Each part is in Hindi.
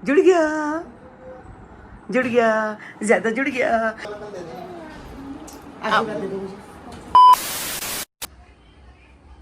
जुड़ गया, जुड़ गया, ज्यादा जुड़ गया।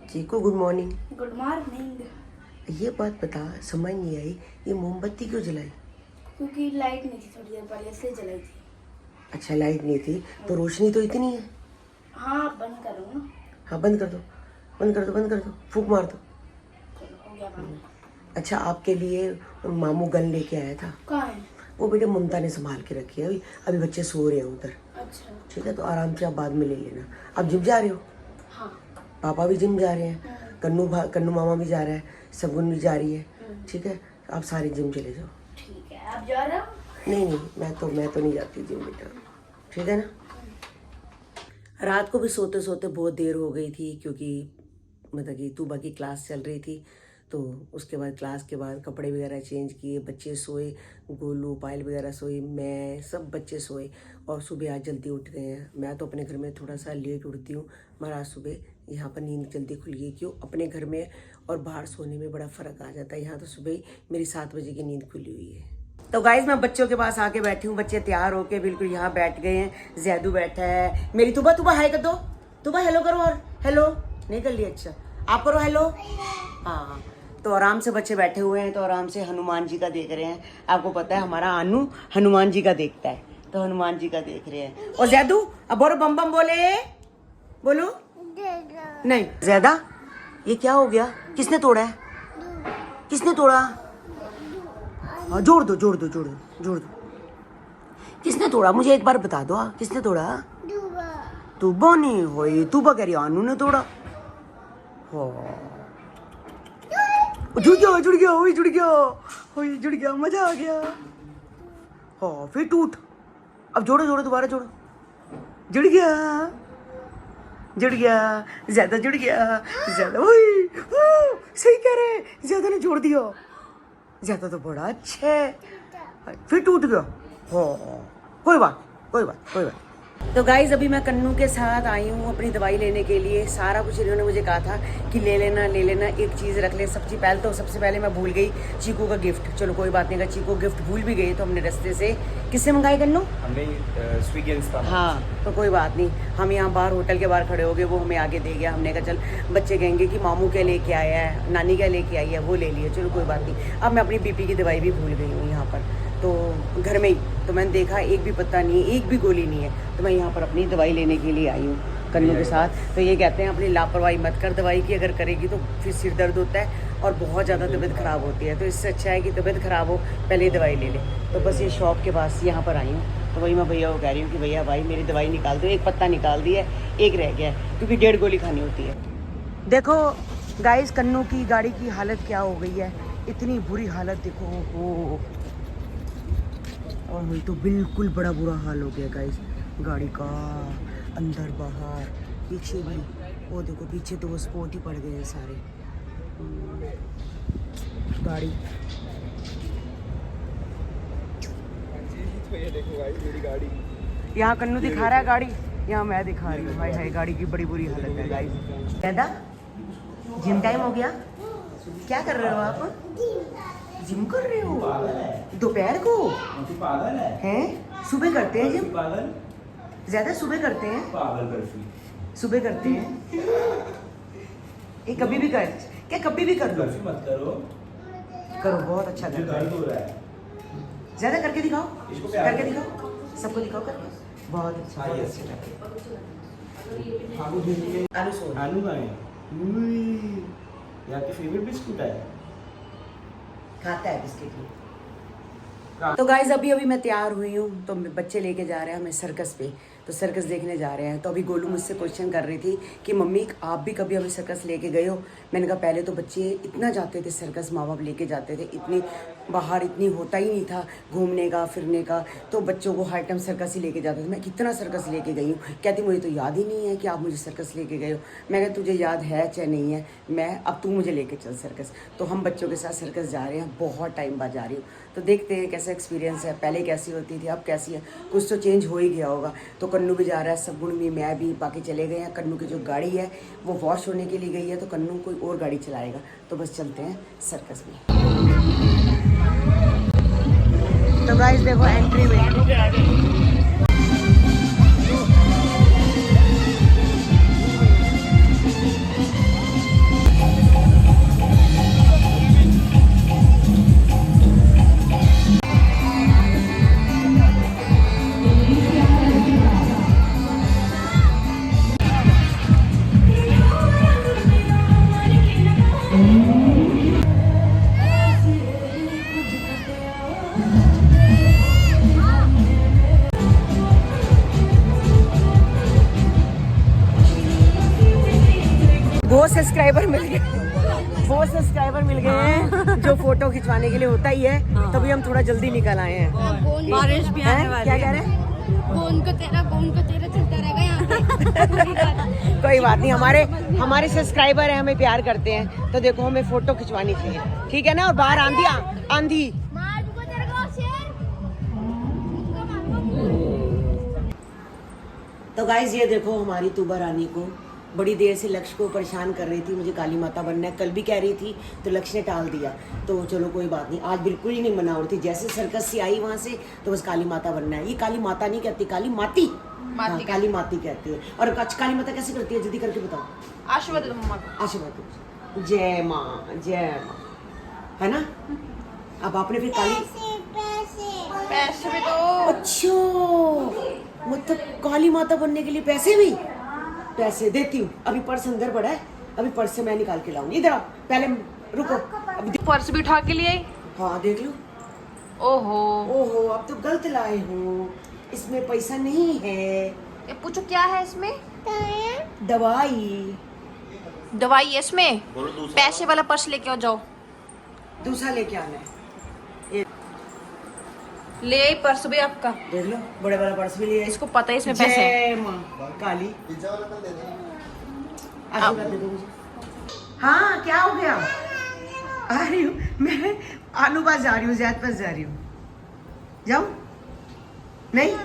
चीकू गुड मॉर्निंग। Good morning. ये बात बता, समझ नहीं आई, ये मोमबत्ती क्यों जलाई? क्योंकि लाइट नहीं थी थोड़ी देर पहले, इसलिए जलाई थी। अच्छा, लाइट नहीं थी तो रोशनी तो इतनी है। हाँ बंद करूँ ना? हाँ बंद कर दो, बंद कर दो, बंद कर दो, फूंक मार दो। चलो हो गया बंद। अच्छा, आपके लिए मामू गन लेके आया था। कहाँ है? वो बेटे ममता ने संभाल के रखी है। अभी अभी बच्चे सो रहे हैं उधर। अच्छा ठीक है, तो आराम से आप बाद में ले लेना। आप जिम जा रहे हो? हाँ। पापा भी जिम जा रहे हैं, कन्नू मामा भी जा रहा है, सगुन भी जा रही है। ठीक है, आप सारे जिम चले जाओ। ठीक है, आप जा रहे हो? नहीं नहीं, मैं तो नहीं जाती जिम बेटा। ठीक है ना। रात को भी सोते सोते बहुत देर हो गई थी, क्योंकि मतलब कि तूबा की क्लास चल रही थी। तो उसके बाद क्लास के बाद कपड़े वगैरह चेंज किए, बच्चे सोए, गोलू पायल वगैरह सोई, मैं, सब बच्चे सोए। और सुबह आज जल्दी उठ गए हैं। मैं तो अपने घर में थोड़ा सा लेट उठती हूँ, मगर आज सुबह यहाँ पर नींद जल्दी खुल गई। क्यों? अपने घर में और बाहर सोने में बड़ा फ़र्क आ जाता है। यहाँ तो सुबह ही मेरी 7 बजे की नींद खुली हुई है। तो गाइज मैं बच्चों के पास आके बैठी हूँ। बच्चे तैयार होके बिल्कुल यहाँ बैठ गए हैं। जैदू बैठा है, मेरी तुबा हाय कर दो। तुबा हेलो करो। और हेलो नहीं कर लिया? अच्छा आप करो हेलो। हाँ, तो आराम से बच्चे बैठे हुए हैं, तो आराम से हनुमान जी का देख रहे हैं। आपको पता है हमारा आनू हनुमान जी का देखता है, तो हनुमान जी का देख रहे हैं। और जैदू अब बोलो बम बम बोले, बोलो। नहीं ज्यादा, ये क्या हो गया? किसने तोड़ा है? किसने तोड़ा? हाँ जोड़ दो, जोड़ दो, जोड़ दो, जोड़ दो। किसने तोड़ा? मुझे एक बार बता दो, किसने तोड़ा? तुबा ने। हो तुबा कह रही आनू ने तोड़ा। जुड़ गया, जुड़ गया, वही जुड़ गया, वही जुड़ गया, मजा आ गया। हाँ फिर टूट। अब जोड़ो जोड़ो, दोबारा जोड़ो। जुड़ गया, जुड़ गया, ज्यादा जुड़ गया, ज्यादा। वही सही कह रहे, ज्यादा ने जोड़ दिया। ज्यादा तो बड़ा अच्छा है। फिर टूट गया। हाँ कोई बात, कोई बात, कोई बात। तो गाइज अभी मैं कन्नू के साथ आई हूँ अपनी दवाई लेने के लिए। सारा कुछ इन्होंने मुझे कहा था कि ले लेना, एक चीज़ रख ले। सबसे पहले मैं भूल गई चीकू का गिफ्ट। चलो कोई बात नहीं, अगर चीकू गिफ्ट भूल भी गई तो हमने रास्ते से किससे मंगाई कन्नू? हमने स्विगी इंस्टा। हाँ तो कोई बात नहीं, हम यहाँ बाहर होटल के बाहर खड़े हो गए, वो हमें आगे दे गया। हमने कहा चल बच्चे कहेंगे कि मामू क्या लेके आया है, नानी क्या लेके आई है, वो ले लिया। चलो कोई बात नहीं। अब मैं अपनी बीपी की दवाई भी भूल गई हूँ यहाँ पर, तो घर में ही। तो मैंने देखा एक भी पत्ता नहीं है, एक भी गोली नहीं है। तो मैं यहाँ पर अपनी दवाई लेने के लिए आई हूँ कन्नू के साथ। तो ये कहते हैं अपनी लापरवाही मत कर दवाई की, अगर करेगी तो फिर सिर दर्द होता है और बहुत ज़्यादा तबीयत ख़राब होती है। तो इससे अच्छा है कि तबीयत ख़राब हो पहले दवाई ले ले। तो बस ये शॉप के पास यहाँ पर आई हूँ। तो वही मैं भैया को कह रही हूँ कि भैया भाई मेरी दवाई निकाल दो। एक पत्ता निकाल दिया है, एक रह गया है, क्योंकि 1.5 गोली खानी होती है। देखो गाइस कन्नू की गाड़ी की हालत क्या हो गई है, इतनी बुरी हालत देखो। हो और हुई तो बिल्कुल बड़ा बुरा हाल हो गया गाइस गाड़ी का, अंदर बाहर पीछे भी। वो देखो पीछे तो वो स्पॉट ही पड़ गए हैं सारे। गाड़ी तो ये देखो भाई मेरी गाड़ी। यहाँ कन्नू दिखा रहा है गाड़ी, यहाँ मैं दिखा रही हूँ। हाय हाय गाड़ी की बड़ी बुरी हालत है गाइस। दादा जिम टाइम हो गया, क्या कर रहे हो आप? जिम कर रहे हो दोपहर को? पागल हैं? सुबह करते हैं जिम? पागल ज्यादा सुबह करते हैं? पागल सुबह करते हैं ये कभी भी कर, क्या कभी भी कर लो? मत करो, करो, बहुत अच्छा मुझे करते दर्द हैं। हो रहा है। ज्यादा करके दिखाओ, इसको प्यार करके करो। दिखाओ, सबको दिखाओ करके। बहुत अच्छा, बहुत अच्छा करते। आलू सोन आलू का है यहाँ की फेवरेट बिस्कुट है, खाता है बिस्किट में। तो गाइज अभी मैं तैयार हुई हूँ, तो बच्चे लेके जा रहे हैं हमें सर्कस पे। तो सर्कस देखने जा रहे हैं। तो अभी गोलू मुझसे क्वेश्चन कर रही थी कि मम्मी आप भी कभी हमें सर्कस लेके गए हो? मैंने कहा पहले तो बच्चे इतना जाते थे सर्कस, माँ बाप लेके जाते थे, इतनी बाहर इतनी होता ही नहीं था घूमने का फिरने का, तो बच्चों को हर टाइम सर्कस ही लेके जाते थे। मैं कितना सर्कस लेके गई हूँ? कहती मुझे तो याद ही नहीं है कि आप मुझे सर्कस लेके गए हो। मैं कहा तुझे याद है चाहे नहीं है, मैं अब तू मुझे लेके चल सर्कस। तो हम बच्चों के साथ सर्कस जा रहे हैं, बहुत टाइम बाद जा रही हूँ। तो देखते हैं कैसा एक्सपीरियंस है, पहले कैसी होती थी अब कैसी है, कुछ तो चेंज हो ही गया होगा। तो कन्नू भी जा रहा है, सगुन भी, मैं भी, बाकी चले गए हैं। कन्नू की जो गाड़ी है वो वॉश होने के लिए गई है, तो कन्नू कोई और गाड़ी चलाएगा। तो बस चलते हैं सर्कस में। तो गाइस देखो एंट्री में वो सब्सक्राइबर मिल गए हैं जो फोटो खिंचवाने के लिए होता ही है, तभी हम थोड़ा जल्दी निकल आए हैं। बारिश भी आने वाली क्या कह रहे हैं? कौन को तेरा चलता रहेगा यहाँ पे। कोई बात नहीं, हमारे सब्सक्राइबर हैं, हमें प्यार करते हैं, तो देखो हमें फोटो खिंचवानी चाहिए, ठीक है ना। और बाहर आंधी तो गाइज ये देखो हमारी तूबा रानी को बड़ी देर से लक्ष्य को परेशान कर रही थी, मुझे काली माता बनना है, कल भी कह रही थी तो लक्ष्य ने टाल दिया। तो चलो कोई बात नहीं, आज बिल्कुल ही नहीं मना रही थी। जैसे सर्कस से आई वहां से तो बस काली माता बनना है। ये काली माता नहीं कहती, काली माती, हाँ, काली माती कहती है। और काली माता कैसे करती है, जल्दी करके बताओ। आशीर्वाद दो मम्मा को। आशीर्वाद, जय माँ, है ना। अब आपने फिर पैसे भी दो। अच्छा, मतलब काली माता बनने के लिए पैसे भी, पैसे देती हूँ। अभी पर्स अंदर पड़ा है, अभी पर्स से मैं निकाल के लाऊंगी। इधर आओ, पहले रुको। अभी पर्स भी उठा के लिए आई। हाँ देख लो। ओहो, अब तो गलत लाए हो, इसमें पैसा नहीं है। ये पूछो क्या है इसमें। दवाई है इसमें। पैसे वाला पर्स लेके आओ, जाओ दूसरा लेके आना है। ले आई पर्स भी आपका। देख लो, बड़े वाला पर्स भी लिया। इसको पता है इसमें पैसे हैं। जय माँ काली। आशीर्वाद दे दो मुझे। हाँ क्या हो गया? आ रही हूँ मैं, आलू पास जा रही हूँ, जैद पास जा रही हूँ। जाऊँ? नहीं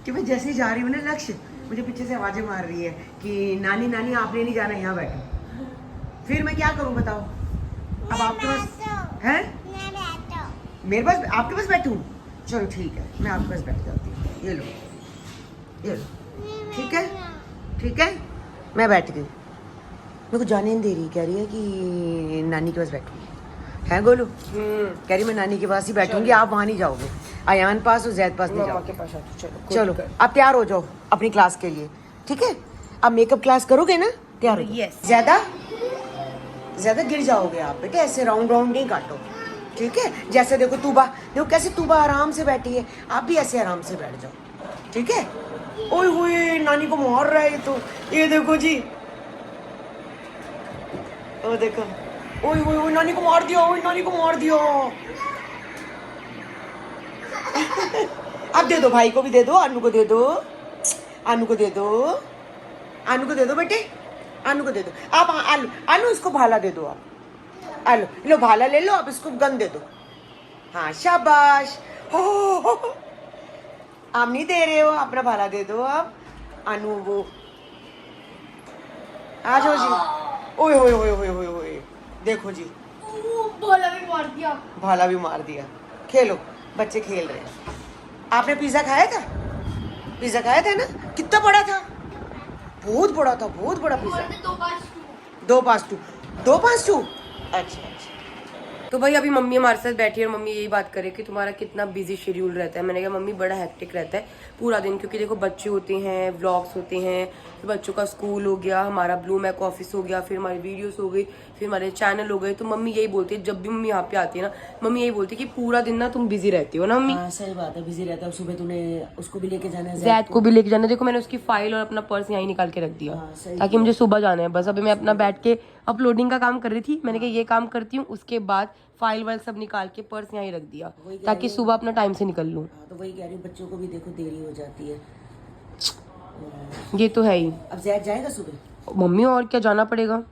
कि मैं जैसे ही जा रही हूँ ना, लक्ष्य मुझे पीछे से आवाजें मार रही है कि नानी नानी आपने नहीं जाना, यहाँ बैठो। फिर मैं क्या करूँ बताओ? अब आपके पास है, मेरे पास, आपके पास बैठूं? चलो ठीक है, मैं आपके पास बैठ जाती हूँ। ये लो, ठीक है, मैं बैठ गई। मेरे को जाने नहीं दे रही, कह रही है कि नानी के पास बैठूंगी। है गोलू? कह रही मैं नानी के पास ही बैठूंगी, आप वहाँ नहीं जाओगे। अयान पास और जैद पास नहीं जाओगे। चलो आप तैयार हो जाओ अपनी क्लास के लिए, ठीक है? आप मेकअप क्लास करोगे ना? तैयार हो। Yes. ज्यादा गिर जाओगे आप बेटे, ऐसे राउंड नहीं काटो, ठीक है? जैसे देखो तूबा, देखो कैसे तूबा आराम से बैठी है, आप भी ऐसे आराम से बैठ जाओ, ठीक है? ओए होए, नानी को मार रहा है तो, ये देखो जी, ओ देखो, ओए होए, नानी को मार दिया, ओए नानी को मार दिया। अब दे दो, भाई को भी दे दो, अनु को दे दो, अनु को दे दो बेटे, अनु को दे दो। आप अनु इसको भाला दे दो, आप अनु लो, भाला ले लो, आप इसको गन दे दो। हाँ शाबाश। हो आप नहीं दे रहे हो, अपना भाला दे दो आप। अनु वो आ जाओ जी। ओए होए होए होए होए होए, देखो जी, भाला भी मार दिया। भाला भी मार दिया। खेलो, बच्चे खेल रहे हैं। आपने पिज्जा खाया था? पिज्जा खाया था ना? कितना बड़ा था? बहुत बड़ा था, बहुत बड़ा पिज्जा। 252। अच्छा। तो भाई अभी मम्मी हमारे साथ बैठी है और मम्मी यही बात करे कि तुम्हारा कितना बिजी शेड्यूल रहता है। मैंने कहा मम्मी बड़ा हेक्टिक रहता है पूरा दिन, क्योंकि देखो बच्चे होते हैं, व्लॉग्स होते हैं, फिर बच्चों का स्कूल हो गया, हमारा ब्लू मैक ऑफिस हो गया, फिर हमारी वीडियोस हो गई, फिर हमारे चैनल हो गए। तो मम्मी यही बोलती है, जब भी मम्मी यहाँ पे आती है ना, मम्मी यही बोलती है कि पूरा दिन ना तुम बिजी रहती हो ना मम्मी। हाँ सही बात है, बिजी रहता है। सुबह तूने उसको भी लेके जाना है, जैद को भी लेके जाना है। देखो मैंने उसकी फाइल और अपना पर्स यहाँ निकाल के रख दिया ताकि मुझे सुबह जाना है। बस अभी मैं अपना बैठ के अपलोडिंग का काम कर रही थी, मैंने कहा ये काम करती हूँ, उसके बाद फाइल वाइल सब निकाल के पर्स यहाँ ही रख दिया ताकि सुबह अपना टाइम से निकल लूँ। तो वही कह रही हूँ, बच्चों को भी देखो देरी हो जाती है। ये तो है ही। अब जैद जाएगा सुबह? मम्मी और क्या, जाना पड़ेगा।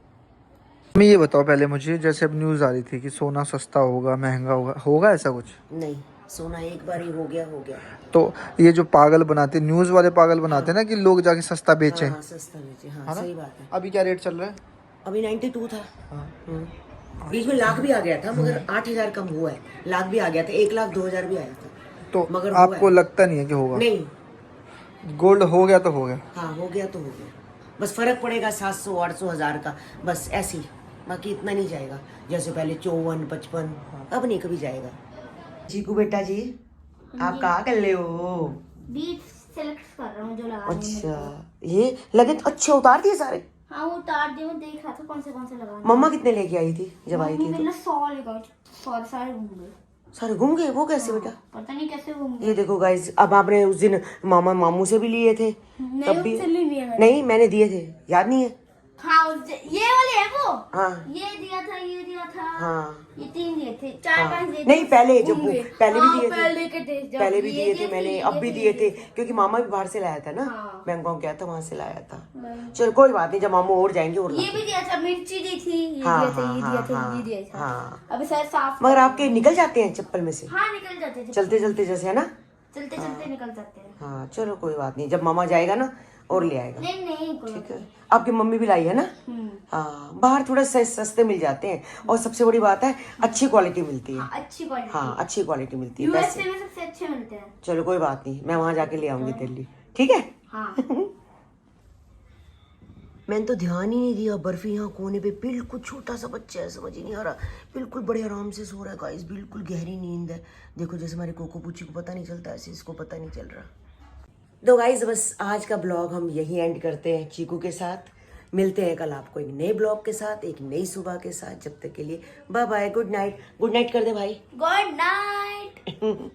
मैं ये बताओ पहले मुझे, जैसे अब न्यूज़ आ रही थी कि सोना सस्ता होगा, महंगा होगा ऐसा कुछ? नहीं, सोना एक बार ही हो गया। तो ये जो पागल बनाते, न्यूज़ वाले पागल बनाते हैं ना कि लोग जाके सस्ता बेचें, हाँ, सस्ता बेचे, हाँ है ना? सही बात है। अभी क्या रेट चल रहा है? अभी 92 था। हाँ। बीच में लाख भी आ गया था मगर 8,000 कम हुआ है, लाख भी आ गया था, 1,02,000 भी आया था तो मगर हुआ आपको है। लगता नहीं है कि होगा? नहीं, गोल्ड हो गया तो हो गया। हाँ हो गया तो हो गया, बस फर्क पड़ेगा 700 800 हज़ार का, बस ऐसी, बाकी इतना नहीं जाएगा जैसे पहले 54 55, अब नहीं कभी जाएगा। चीकू बेटा जी आप कहाँ कर ले हो? बीच सेलेक्ट कर रहा हूँ जो लगाने हैं मेरे अच्छा ये लगे तो अच्छे उतार दिए सारे। को। हाँ वो उतार दिए, मैं देख रहा था कौन से लगाने हैं। मम्मा कितने लेके आई थी जब आई थी? मम्मी तो मैंने 100 लेकर 100 सारे घूम सारे घूम गए, वो कैसे बेटा? पता नहीं कैसे घूम ये देखो गाइस, अब आपने उस दिन मामा मामू से भी लिए थे, नहीं तब भी उससे नहीं लिए मैंने। नहीं मैंने दिए थे, याद नहीं है? हाँ ये वाले है वो। हाँ ये दिया था हाँ ये 3 दिए थे, 4 हाँ। 5 दिए थे। नहीं पहले जब घूम वो गए। पहले भी हाँ, दिए थे, पहले के थे, जब पहले भी ये दिए थे मैंने, ये अब भी दिए थे क्योंकि मामा भी बाहर से लाया था ना, हाँ। बैंकॉक गया था वहां से लाया था। चलो कोई बात नहीं, जब मामू और जाएंगे और ये लाएंगे। भी दिया था, मिर्ची दी थी, ये हाँ, दिया था, ये हाँ, दिया था, हाँ, ये दिया था। हाँ। अभी शायद साफ। मगर आपके निकल जाते हैं चप्पल में से हाँ निकल जाते थे, चलते चलते जैसे, है ना? चलते चलते निकल जाते हैं। हाँ चलो कोई बात नहीं, जब मामा जाएगा ना और ले आएगा। नहीं नहीं कोई ठीक है, आपकी मम्मी भी लाई है ना? हाँ बाहर थोड़ा सस्ते मिल जाते हैं, और सबसे बड़ी बात है अच्छी क्वालिटी मिलती है। अच्छी क्वालिटी। हाँ अच्छी क्वालिटी मिलती है। यूएसए पैसे में सबसे अच्छे मिलते हैं। चलो कोई बात नहीं, मैं वहां जाके ले आऊंगी दिल्ली, ठीक है? हाँ मैंने तो ध्यान ही नहीं दिया, बर्फी यहाँ कोने पे बिल्कुल छोटा सा बच्चा है, समझ ही नहीं आ रहा, बिल्कुल बड़े आराम से सो रहा है गाइस, बिल्कुल गहरी नींद है। देखो जैसे हमारे कोको पूची को पता नहीं चलता, ऐसे इसको पता नहीं चल रहा। तो गाइस बस आज का ब्लॉग हम यहीं एंड करते हैं चीकू के साथ। मिलते हैं कल आपको एक नए ब्लॉग के साथ, एक नई सुबह के साथ। जब तक के लिए bye bye, good night. Good night कर दे भाई। Good night.